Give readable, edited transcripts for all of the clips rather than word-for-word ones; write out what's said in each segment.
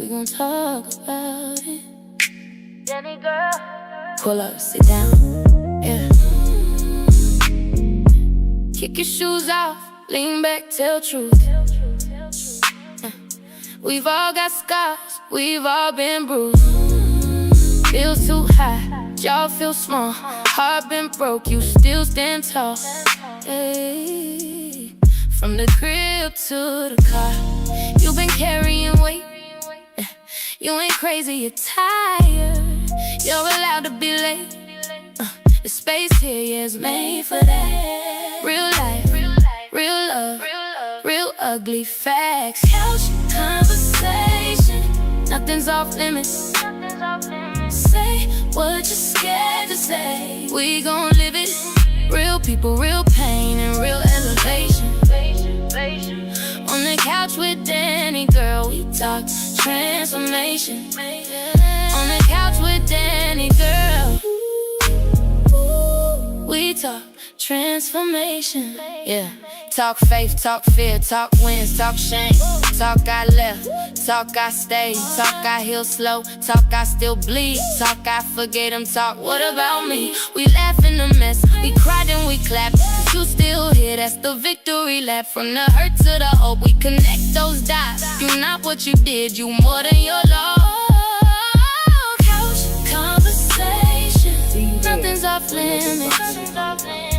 we gon' talk about it. Danni Gyrl, pull up, sit down, yeah. Kick your shoes off, lean back, tell truth. We've all got scars, we've all been bruised. Feels too high, jaw feel small. Heart been broke, you still stand tall. Hey. From the crib to the car, you've been carrying weight. You ain't crazy, you're tired. You're allowed to be late. The space here, yeah, is made for that. Real life, real love, real ugly facts. Couch conversation, nothing's off limits. Say what you're scared to say. We gon' live it. Real people, real pain, and real elevation. On the couch with Danni Gyrl, we talk transformation. On the couch with Danni Gyrl, we talk transformation. Yeah. Talk faith, talk fear, talk wins, talk shame. Talk I left, talk I stayed. Talk I heal slow, talk I still bleed. Talk I forget them, talk what about me? We laugh in the mess, we cried and we clapped. Cause you still here, that's the victory lap. From the hurt to the hope, we connect those dots. You not what you did, you more than your loss. Couch conversation, nothing's off limits.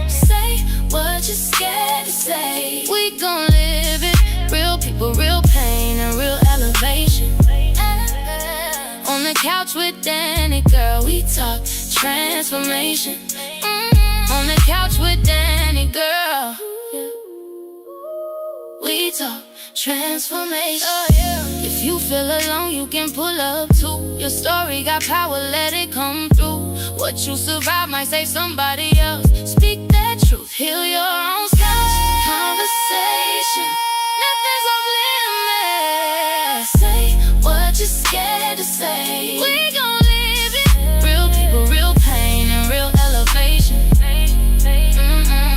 Say what you're scared to say. We gon' live it. Real people, real pain, and real elevation. On the couch with Danni Gyrl, we talk transformation. On the couch with Danni Gyrl, we talk transformation. If you feel alone, you can pull up too. Your story got power, let it come through. What you survive might save somebody else. Speak that truth, heal your own scars. Conversation, nothing's off limits. Say what you're scared to say. We gon' live it. Real people, real pain, and real elevation.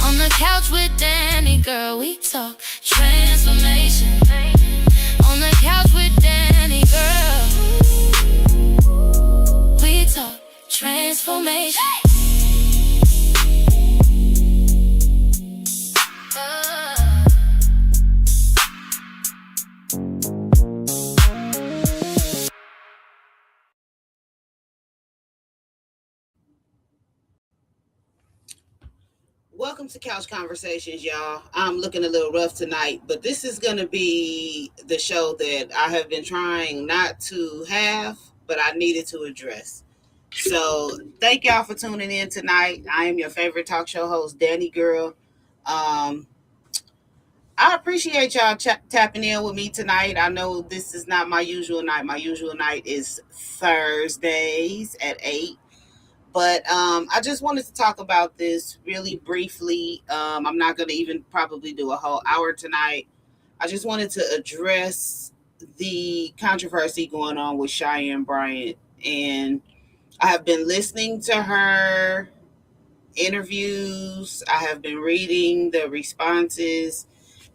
On the couch with Danni Gyrl, we talk transformation. On the couch with Danni Gyrl, we talk transformation. Welcome to Couch Conversations, y'all. I'm looking a little rough tonight, but this is going to be the show that I have been trying not to have, but I needed to address. So thank y'all for tuning in tonight. I am your favorite talk show host, Danni Gyrl. I appreciate y'all tapping in with me tonight. I know this is not my usual night. My usual night is Thursdays at 8. But I just wanted to talk about this really briefly. I'm not going to even probably do a whole hour tonight. I just wanted to address the controversy going on with Cheyenne Bryant. And I have been listening to her interviews. I have been reading the responses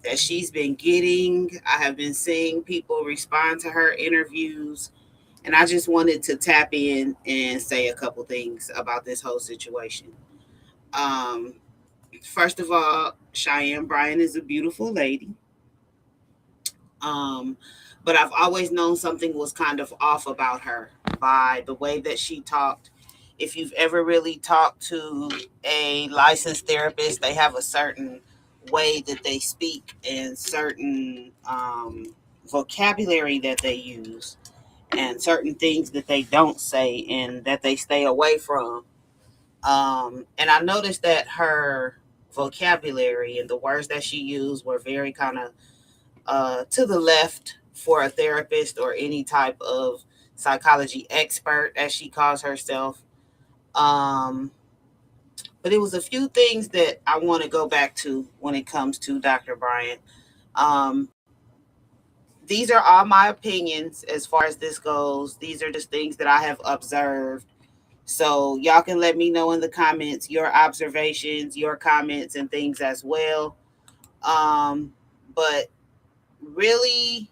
that she's been getting. I have been seeing people respond to her interviews. And I just wanted to tap in and say a couple things about this whole situation. First of all, Cheyenne Bryant is a beautiful lady. But I've always known something was kind of off about her by the way that she talked. If you've ever really talked to a licensed therapist, they have a certain way that they speak and certain vocabulary that they use, and certain things that they don't say and that they stay away from. And I noticed that her vocabulary and the words that she used were very kind of to the left for a therapist or any type of psychology expert, as she calls herself. But it was a few things that I want to go back to when it comes to Dr. Bryant. These are all my opinions as far as this goes. These are just things that I have observed. So y'all can let me know in the comments your observations, your comments, and things as well. But really,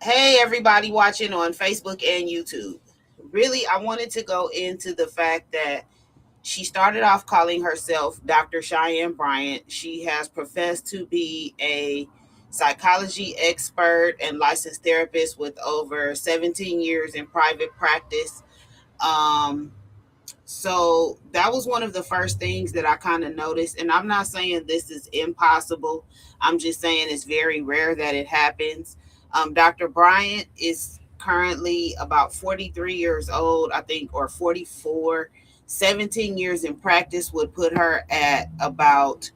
Hey, everybody watching on Facebook and YouTube. Really, I wanted to go into the fact that she started off calling herself Dr. Cheyenne Bryant. She has professed to be a psychology expert and licensed therapist with over 17 years in private practice. Um, so that was one of the first things that I kind of noticed. And I'm not saying this is impossible, I'm just saying it's very rare that it happens. Dr. Bryant is currently about 43 years old, I think, or 44. 17 years in practice would put her at about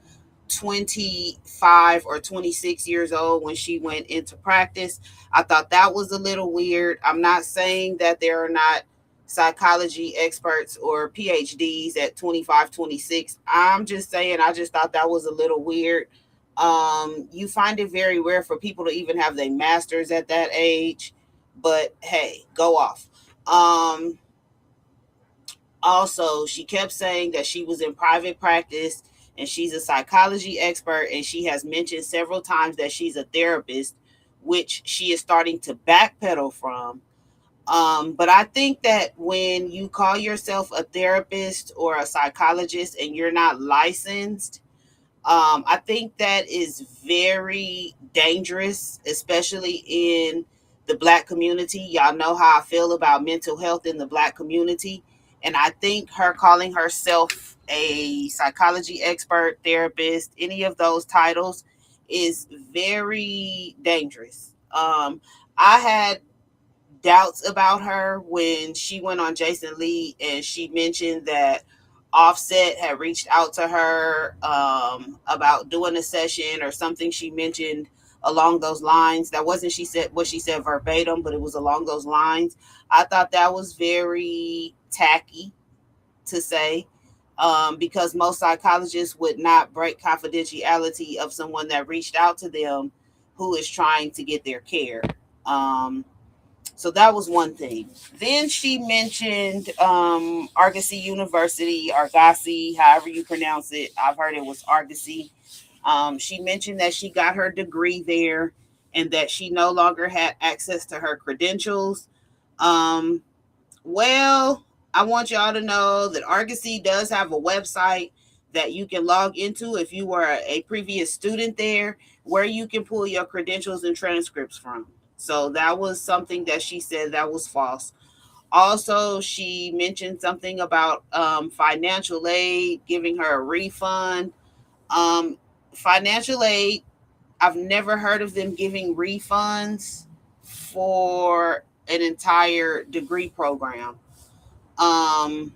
25 or 26 years old when she went into practice. I thought that was a little weird. I'm not saying that there are not psychology experts or PhDs at 25, 26. I'm just saying I just thought that was a little weird. You find it very rare for people to even have their masters at that age, but hey, go off. Um, Also, she kept saying that she was in private practice and she's a psychology expert, and she has mentioned several times that she's a therapist, which she is starting to backpedal from. But I think that when you call yourself a therapist or a psychologist and you're not licensed, I think that is very dangerous, especially in the Black community. Y'all know how I feel about mental health in the Black community. And I think her calling herself a psychology expert, therapist, any of those titles is very dangerous. I had doubts about her when she went on Jason Lee and she mentioned that Offset had reached out to her about doing a session or something. She mentioned along those lines. That wasn't she said what she said verbatim, but it was along those lines. I thought that was very tacky to say, because most psychologists would not break confidentiality of someone that reached out to them who is trying to get their care. Um, so that was one thing. Then she mentioned Argosy University, Argosy, however you pronounce it. I've heard it was Argosy. She mentioned that she got her degree there and that she no longer had access to her credentials. Um, well, I want y'all to know that Argosy does have a website that you can log into if you were a previous student there, where you can pull your credentials and transcripts from. So that was something that she said that was false. Also, she mentioned something about financial aid, giving her a refund. Um, Financial aid, I've never heard of them giving refunds for an entire degree program. Um,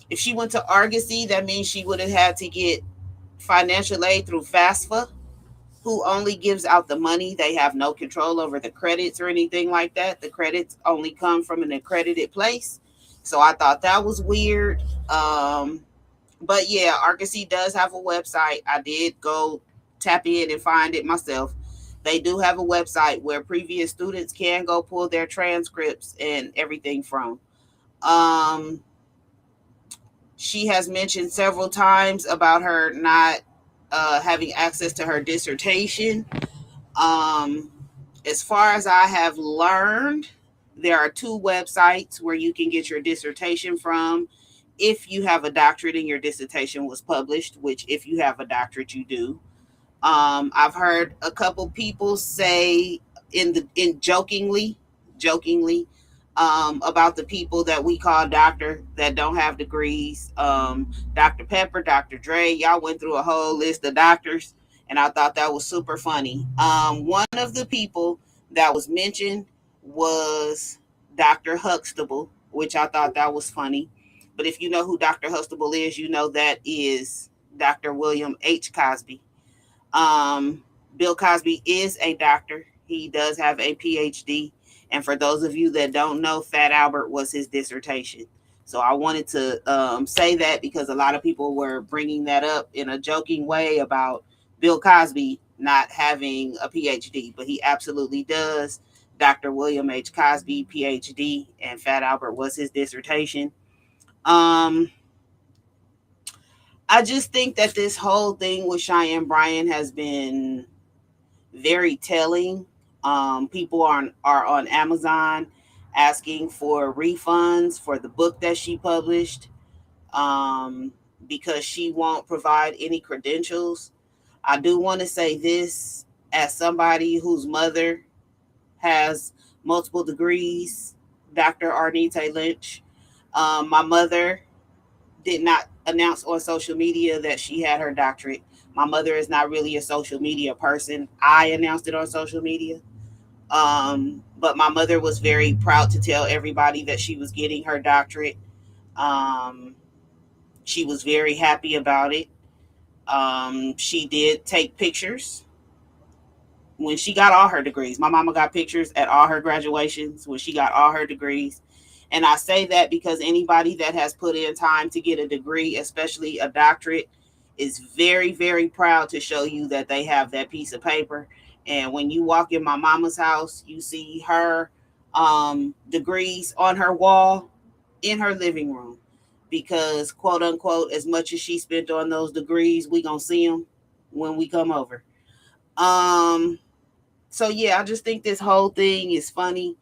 if she went to Argosy, that means she would have had to get financial aid through FAFSA, who only gives out the money. They have no control over the credits or anything like that. The credits only come from an accredited place. So I thought that was weird. But yeah, Argosy does have a website. I did go tap in and find it myself. They do have a website where previous students can go pull their transcripts and everything from. Um, she has mentioned several times about her not having access to her dissertation. Um, as far as I have learned, there are two websites where you can get your dissertation from if you have a doctorate and your dissertation was published, which, if you have a doctorate, you do. I've heard a couple people say in jokingly, about the people that we call doctor that don't have degrees. Dr. Pepper, Dr. Dre, y'all went through a whole list of doctors, and I thought that was super funny. One of the people that was mentioned was Dr. Huxtable, which I thought that was funny. But if you know who Dr. Huxtable is, you know that is Dr. William H. Cosby. Um, Bill Cosby is a doctor. He does have a PhD. And for those of you that don't know, Fat Albert was his dissertation. So I wanted to say that because a lot of people were bringing that up in a joking way about Bill Cosby not having a PhD, but he absolutely does. Dr. William H. Cosby, PhD, and Fat Albert was his dissertation. Um, I just think that this whole thing with Cheyenne Bryant has been very telling. People are on Amazon asking for refunds for the book that she published, um, because she won't provide any credentials. I do want to say this as somebody whose mother has multiple degrees, Dr. Arnita Lynch. My mother did not announce on social media that she had her doctorate. My mother is not really a social media person. I announced it on social media. But my mother was very proud to tell everybody that she was getting her doctorate. Um, she was very happy about it. She did take pictures when she got all her degrees. My mama got pictures at all her graduations when she got all her degrees. And I say that because anybody that has put in time to get a degree, especially a doctorate, is very, very proud to show you that they have that piece of paper. And when you walk in my mama's house, you see her degrees on her wall in her living room. Because, quote unquote, as much as she spent on those degrees, we gonna see them when we come over. Um, so yeah, I just think this whole thing is funny.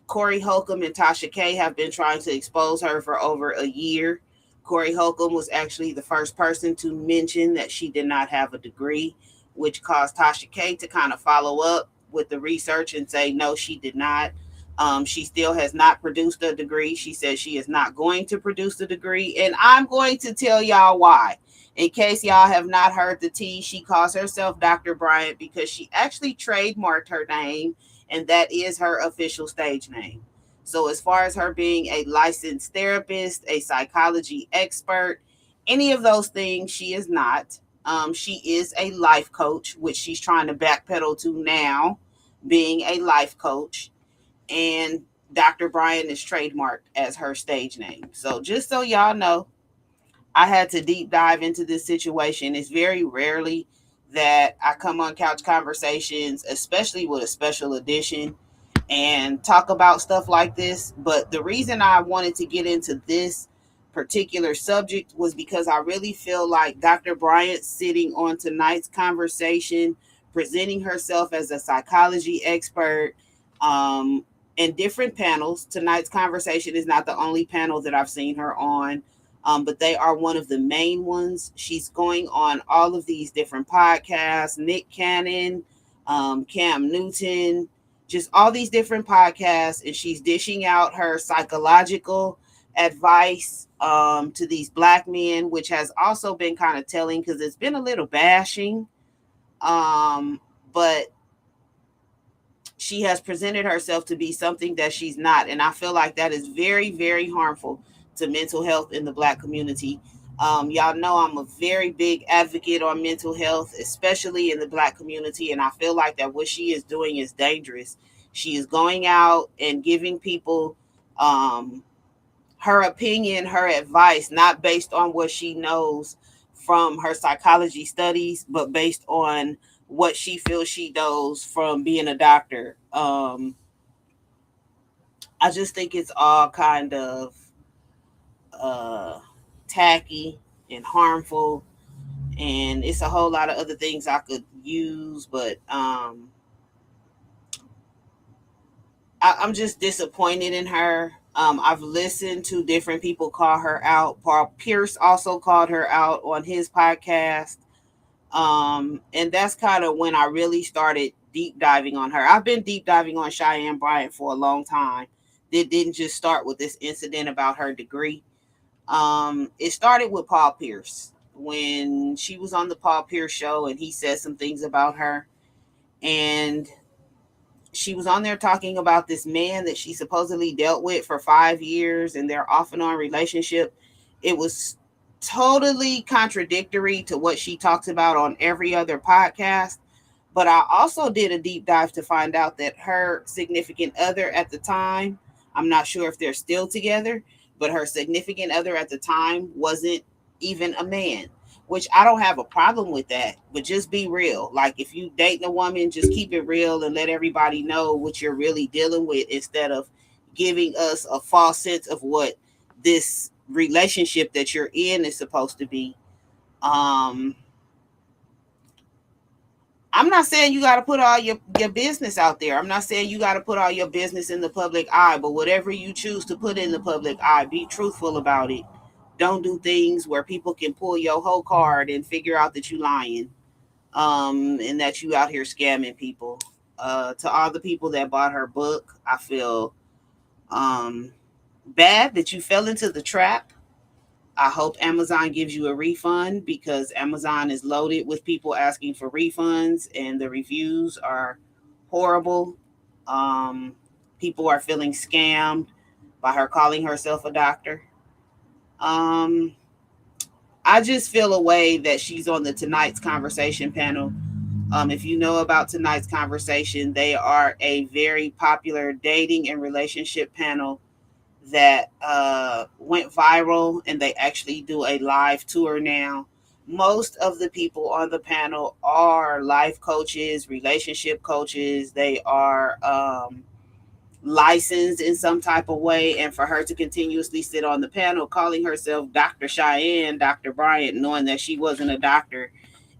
Corey Holcomb and Tasha K have been trying to expose her for over a year. Corey Holcomb was actually the first person to mention that she did not have a degree, which caused Tasha K to kind of follow up with the research and say, no, she did not. She still has not produced a degree. She says she is not going to produce a degree. And I'm going to tell y'all why. In case y'all have not heard the tea, she calls herself Dr. Bryant because she actually trademarked her name, and that is her official stage name. So, as far as her being a licensed therapist, a psychology expert, any of those things, she is not. She is a life coach, which she's trying to backpedal to now, being a life coach. And Dr. Bryant is trademarked as her stage name. So, just so y'all know, I had to deep dive into this situation. It's very rarely that I come on Couch Conversations, especially with a special edition, and talk about stuff like this. But the reason I wanted to get into this particular subject was because I really feel like Dr. Bryant sitting on tonight's conversation, presenting herself as a psychology expert, um, in different panels. Tonight's conversation is not the only panel that I've seen her on, but they are one of the main ones. She's going on all of these different podcasts, Nick Cannon, Cam Newton, just all these different podcasts, and she's dishing out her psychological advice to these black men, which has also been kind of telling because it's been a little bashing. But she has presented herself to be something that she's not. And I feel like that is very, very harmful to mental health in the black community. Y'all know I'm a very big advocate on mental health, especially in the black community. And I feel like that what she is doing is dangerous. She is going out and giving people um, her opinion, her advice, not based on what she knows from her psychology studies, but based on what she feels she knows from being a doctor. I just think it's all kind of uh, tacky and harmful, and it's a whole lot of other things I could use, but I'm just disappointed in her. I've listened to different people call her out. Paul Pierce also called her out on his podcast. And that's kind of when I really started deep diving on her. I've been deep diving on Cheyenne Bryant for a long time. It didn't just start with this incident about her degree. It started with Paul Pierce when she was on the Paul Pierce show and he said some things about her. And she was on there talking about this man that she supposedly dealt with for 5 years and their off and on relationship. It was totally contradictory to what she talks about on every other podcast. But I also did a deep dive to find out that her significant other at the time, I'm not sure if they're still together, but her significant other at the time wasn't even a man, which I don't have a problem with that. But just be real. Like if you dating a woman, just keep it real and let everybody know what you're really dealing with instead of giving us a false sense of what this relationship that you're in is supposed to be. Um, I'm not saying you got to put all your business out there. I'm not saying you got to put all your business in the public eye, but whatever you choose to put in the public eye, be truthful about it. Don't do things where people can pull your whole card and figure out that you lying, and that you out here scamming people. To all the people that bought her book, I feel um, bad that you fell into the trap. I hope Amazon gives you a refund because Amazon is loaded with people asking for refunds and the reviews are horrible. Um, People are feeling scammed by her calling herself a doctor. Um, I just feel a way that she's on the Tonight's Conversation panel. If you know about Tonight's Conversation, they are a very popular dating and relationship panel that went viral, and they actually do a live tour now. Most of the people on the panel are life coaches, relationship coaches. They are licensed in some type of way. And for her to continuously sit on the panel calling herself Dr. Cheyenne, Dr. Bryant, knowing that she wasn't a doctor,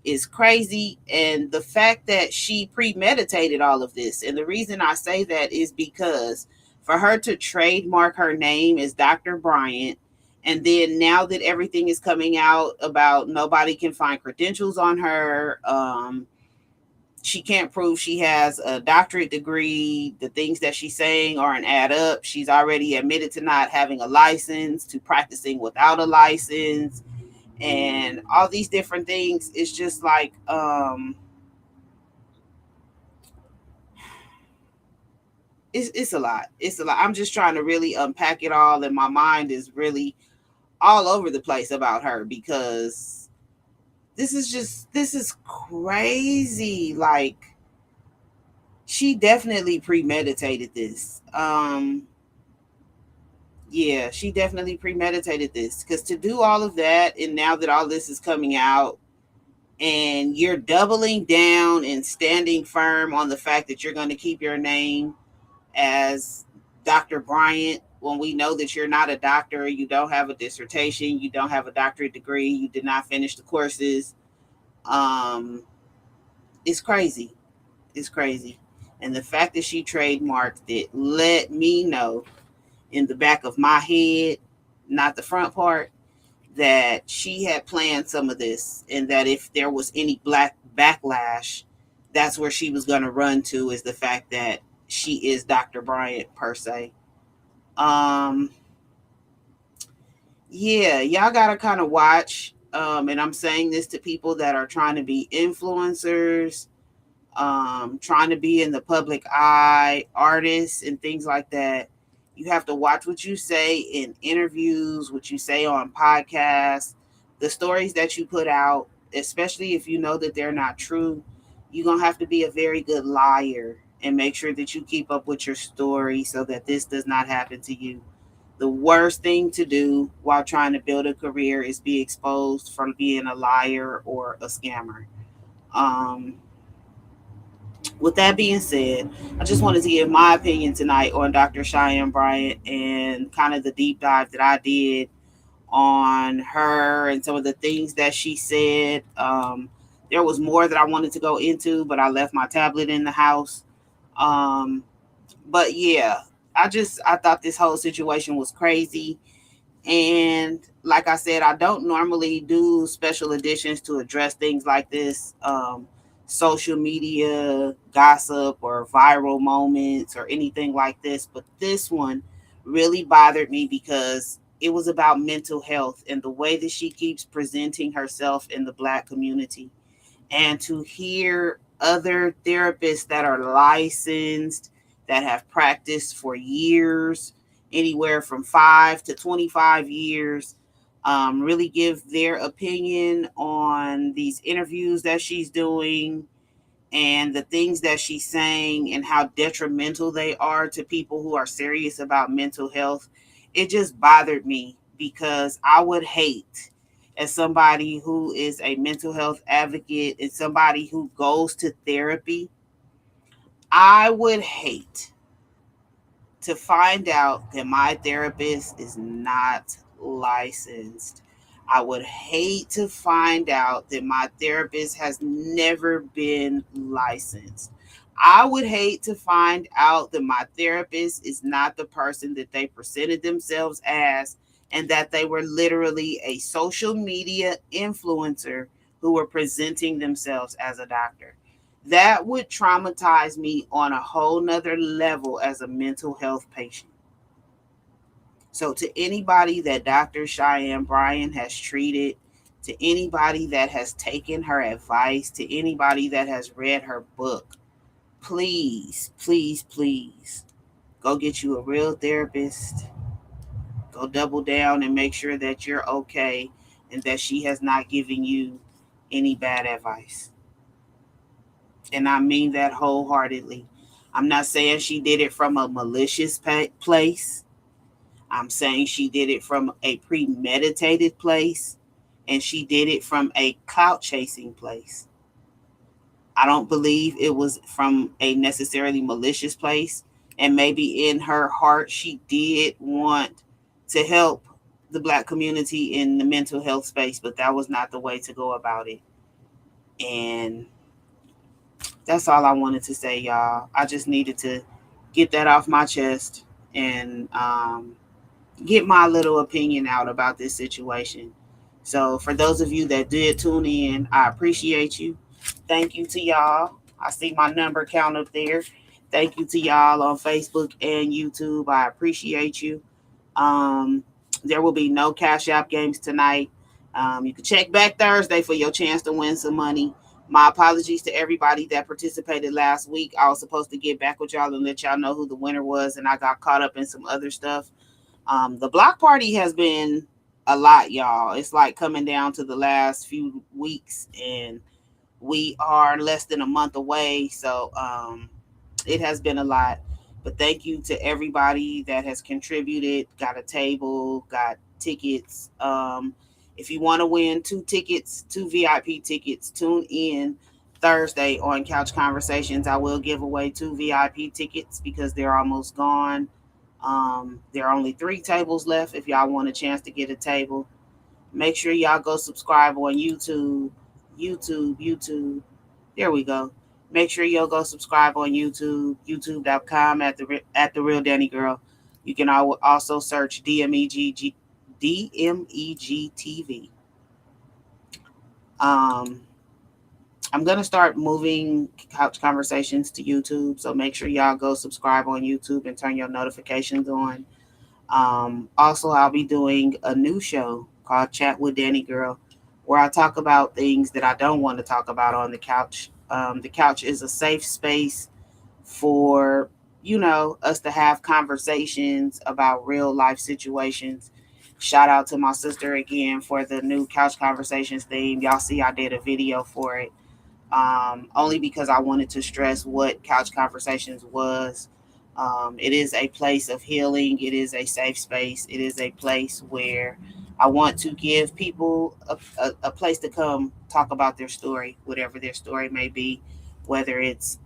is crazy. And the fact that she premeditated all of this, and the reason I say that is because for her to trademark her name as Dr. Bryant, and then now that everything is coming out about nobody can find credentials on her, she can't prove she has a doctorate degree. The things that she's saying aren't add up. She's already admitted to not having a license, to practicing without a license, and all these different things. It's just like it's a lot. It's a lot. I'm just trying to really unpack it all, and my mind is really all over the place about her because this is crazy. Like, she definitely premeditated this. Yeah, she definitely premeditated this because to do all of that, and now that all this is coming out, and you're doubling down and standing firm on the fact that you're going to keep your name as Dr. Bryant when we know that you're not a doctor, you don't have a dissertation, you don't have a doctorate degree, you did not finish the courses. Um, it's crazy. It's crazy. And the fact that she trademarked it let me know in the back of my head, not the front part, that she had planned some of this, and that if there was any black backlash, that's where she was going to run to, is the fact that she is Dr. Bryant per se. Um, yeah, y'all got to kind of watch. And I'm saying this to people that are trying to be influencers, trying to be in the public eye, artists and things like that. You have to watch what you say in interviews, what you say on podcasts, the stories that you put out, especially if you know that they're not true. You're going to have to be a very good liar and make sure that you keep up with your story so that this does not happen to you. The worst thing to do while trying to build a career is be exposed from being a liar or a scammer. Um, with that being said, I just wanted to give my opinion tonight on Dr. Cheyenne Bryant and kind of the deep dive that I did on her and some of the things that she said. There was more that I wanted to go into, but I left my tablet in the house. Um, but yeah, I thought this whole situation was crazy. And like I said, I don't normally do special editions to address things like this, social media gossip or viral moments or anything like this. But this one really bothered me because it was about mental health and the way that she keeps presenting herself in the Black community. And to hear other therapists that are licensed, that have practiced for years, anywhere from 5 to 25 years, really give their opinion on these interviews that she's doing and the things that she's saying and how detrimental they are to people who are serious about mental health. It just bothered me because I would hate, as somebody who is a mental health advocate and somebody who goes to therapy, I would hate to find out that my therapist is not licensed. I would hate to find out that my therapist has never been licensed. I would hate to find out that my therapist is not the person that they presented themselves as, and that they were literally a social media influencer who were presenting themselves as a doctor. That would traumatize me on a whole nother level as a mental health patient. So, to anybody that Dr. Cheyenne Bryant has treated, to anybody that has taken her advice, to anybody that has read her book, please, please, please go get you a real therapist. Go double down and make sure that you're okay and that she has not given you any bad advice. And I mean that wholeheartedly. I'm not saying she did it from a malicious place. I'm saying she did it from a premeditated place, and she did it from a clout chasing place. I don't believe it was from a necessarily malicious place. And maybe in her heart, she did want to help the Black community in the mental health space, but that was not the way to go about it. And that's all I wanted to say, y'all. I just needed to get that off my chest and get my little opinion out about this situation. So, for those of you that did tune in, I appreciate you. Thank you to y'all. I see my number count up there. Thank you to y'all on Facebook and YouTube. I appreciate you. Um, there will be no Cash App games tonight. You can check back Thursday for your chance to win some money. My apologies to everybody that participated last week. I was supposed to get back with y'all and let y'all know who the winner was, and I got caught up in some other stuff. The block party has been a lot, y'all. It's like coming down to the last few weeks, and we are less than a month away. So it has been a lot. But thank you to everybody that has contributed, got a table, got tickets. If you want to win two tickets, two VIP tickets, tune in Thursday on Couch Conversations. I will give away two VIP tickets because they're almost gone. There are only 3 tables left if y'all want a chance to get a table. Make sure y'all go subscribe on YouTube. YouTube. There we go. Make sure you'll go subscribe on YouTube, youtube.com at the real Danni Gyrl. You can also search DMEG TV. Um, I'm gonna start moving Couch Conversations to YouTube, so make sure y'all go subscribe on YouTube and turn your notifications on. Also, I'll be doing a new show called Chat with Danni Gyrl, where I talk about things that I don't want to talk about on the couch. The couch is a safe space for, us to have conversations about real life situations. Shout out to my sister again for the new Couch Conversations theme. Y'all see I did a video for it, only because I wanted to stress what Couch Conversations was. It is a place of healing. It is a safe space. It is a place where I want to give people a place to come talk about their story, whatever their story may be, whether it's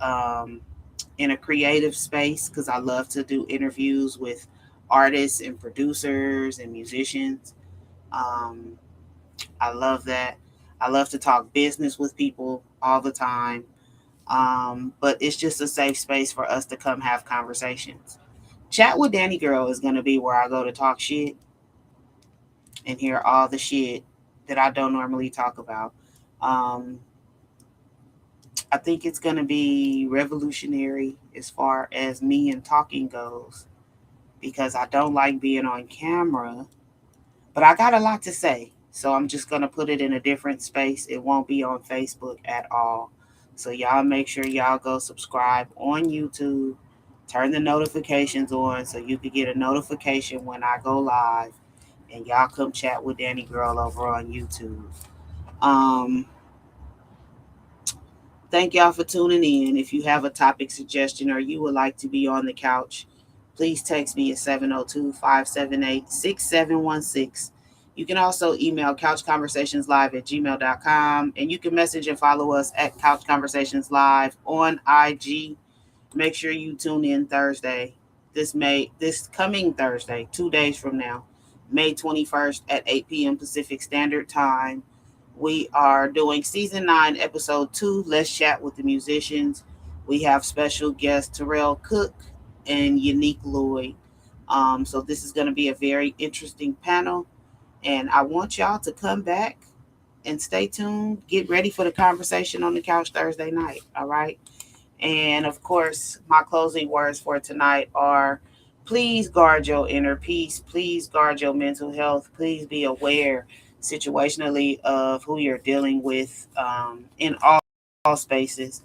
in a creative space, because I love to do interviews with artists and producers and musicians. Um, I love that. I love to talk business with people all the time. But it's just a safe space for us to come have conversations. Chat with Danni Gyrl is going to be where I go to talk shit and hear all the shit that I don't normally talk about. Um, I think it's going to be revolutionary as far as me and talking goes because I don't like being on camera, but I got a lot to say. So I'm just going to put it in a different space. It won't be on Facebook at all. So y'all make sure y'all go subscribe on YouTube. Turn the notifications on so you can get a notification when I go live. And y'all come chat with Danni Gyrl over on YouTube. Um, Thank y'all for tuning in. If you have a topic suggestion or you would like to be on the couch, please text me at 702-578-6716. You can also email couchconversationslive@gmail.com, and you can message and follow us at Couch Conversations Live on IG. Make sure you tune in Thursday. This coming Thursday, 2 days from now. May 21st at 8 p.m. Pacific Standard Time. We are doing season 9, episode 2. Let's chat with the musicians. We have special guests Terrell Cook and Unique Lloyd. So this is going to be a very interesting panel, and I want y'all to come back and stay tuned. Get ready for the conversation on the couch Thursday night. All right. And of course, my closing words for tonight are please guard your inner peace. Please guard your mental health. Please be aware situationally of who you're dealing with in all spaces,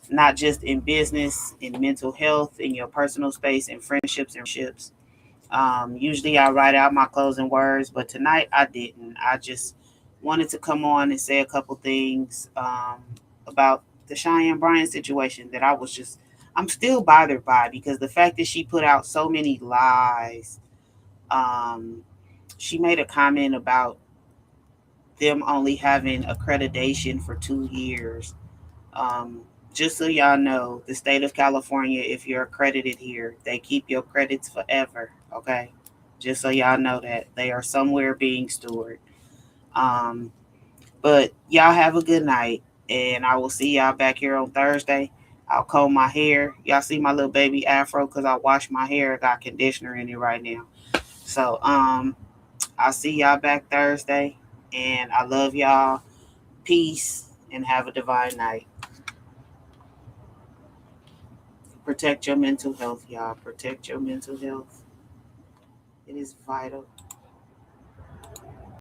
not just in business, in mental health, in your personal space, in friendships and relationships. Usually I write out my closing words, but tonight I didn't. I just wanted to come on and say a couple things about the Cheyenne Bryant situation that I'm still bothered by, because the fact that she put out so many lies. Um, she made a comment about them only having accreditation for 2 years. Um, just so y'all know, the state of California, if you're accredited here, they keep your credits forever. Okay, just so y'all know that they are somewhere being stored. Um, but y'all have a good night, and I will see y'all back here on Thursday. I'll comb my hair. Y'all see my little baby afro because I washed my hair. I got conditioner in it right now. So I'll see y'all back Thursday, and I love y'all. Peace and have a divine night. Protect your mental health, y'all. Protect your mental health. It is vital.